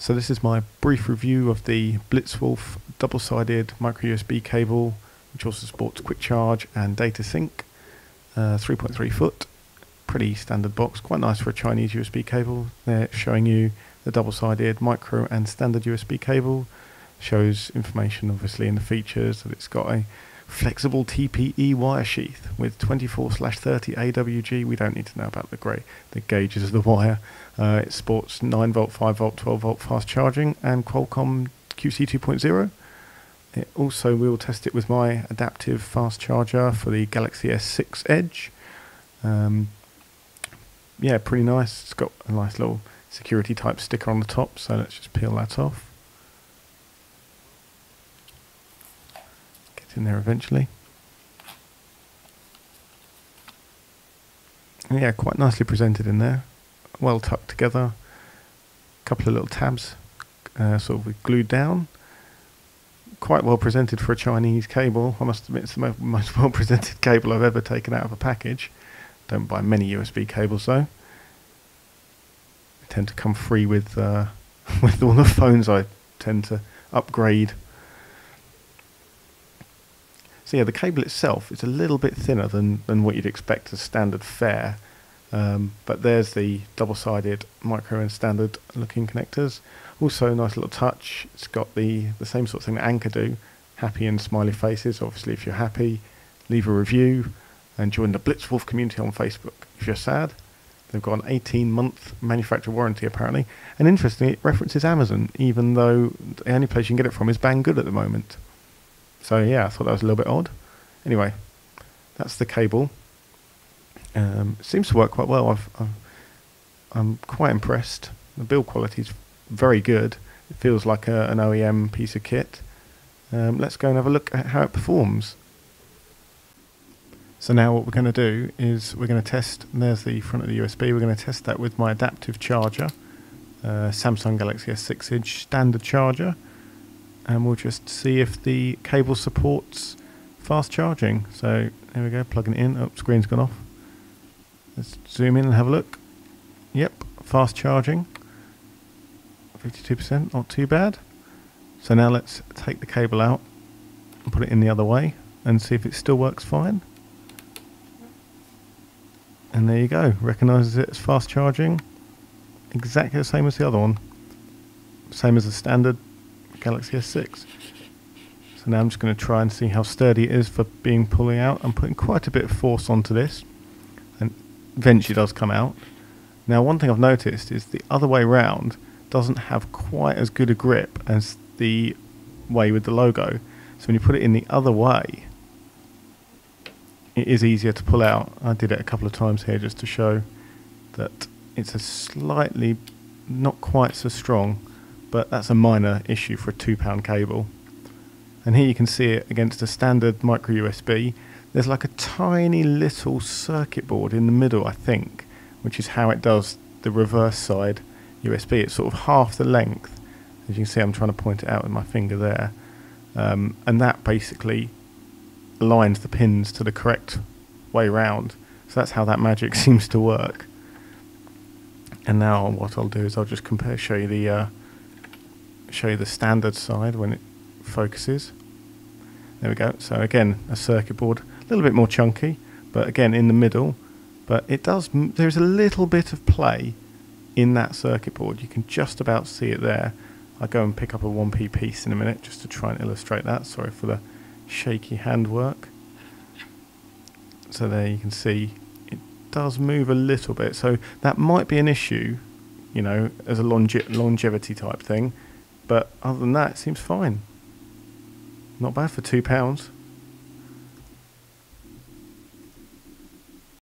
So this is my brief review of the Blitzwolf double-sided micro USB cable, which also supports quick charge and data sync. 3.3 foot, pretty standard box, quite nice for a Chinese USB cable. They're showing you the double-sided micro and standard USB cable. Shows information obviously in the features that it's got a flexible TPE wire sheath with 24/30 AWG. We don't need to know about the gauges of the wire. It sports 9 volt, 5 volt, 12 volt fast charging and Qualcomm QC 2.0. It also, we will test it with my adaptive fast charger for the Galaxy S6 Edge. Yeah, pretty nice. It's got a nice little security type sticker on the top, so let's just peel that off. Get in there eventually. And yeah, quite nicely presented in there. Well tucked together. A couple of little tabs sort of glued down. Quite well presented for a Chinese cable. I must admit it's the most well presented cable I've ever taken out of a package. Don't buy many USB cables though. They tend to come free with all the phones I tend to upgrade. So yeah, the cable itself is a little bit thinner than what you'd expect as standard fare. But there's the double-sided micro and standard looking connectors. Also a nice little touch. It's got the same sort of thing that Anchor do. Happy and smiley faces. Obviously if you're happy, leave a review and join the Blitzwolf community on Facebook. If you're sad, they've got an 18-month manufacturer warranty apparently. And interestingly, it references Amazon, even though the only place you can get it from is BangGood at the moment. So yeah, I thought that was a little bit odd. Anyway, that's the cable. It seems to work quite well. I'm quite impressed. The build quality is very good. It feels like an OEM piece of kit. Let's go and have a look at how it performs. So now what we're going to do is we're going to test, and there's the front of the USB, we're going to test that with my adaptive charger, Samsung Galaxy S6 Edge standard charger, and we'll just see if the cable supports fast charging. So there we go, plugging it in. Oh, screen's gone off. Let's zoom in and have a look. Yep, fast charging. 52%, not too bad. So now let's take the cable out and put it in the other way and see if it still works fine. And there you go, recognises it as fast charging. Exactly the same as the other one. Same as the standard Galaxy S6. So now I'm just going to try and see how sturdy it is for being pulling out. I'm putting quite a bit of force onto this. And eventually does come out. Now one thing I've noticed is the other way round doesn't have quite as good a grip as the way with the logo. So when you put it in the other way, it is easier to pull out. I did it a couple of times here just to show that it's a slightly not quite so strong, but that's a minor issue for a £2 cable. And here you can see it against a standard micro USB. There's like a tiny little circuit board in the middle, I think, which is how it does the reverse side USB. It's sort of half the length. As you can see, I'm trying to point it out with my finger there. And that basically aligns the pins to the correct way round. So that's how that magic seems to work. And now what I'll do is I'll just show you the standard side when it focuses. There we go. So again, a circuit board, a little bit more chunky, but again in the middle. But it does. There's a little bit of play in that circuit board. You can just about see it there. I'll go and pick up a 1p piece in a minute just to try and illustrate that. Sorry for the shaky handwork. So there you can see it does move a little bit. So that might be an issue, you know, as a longevity type thing. But other than that, it seems fine. Not bad for £2.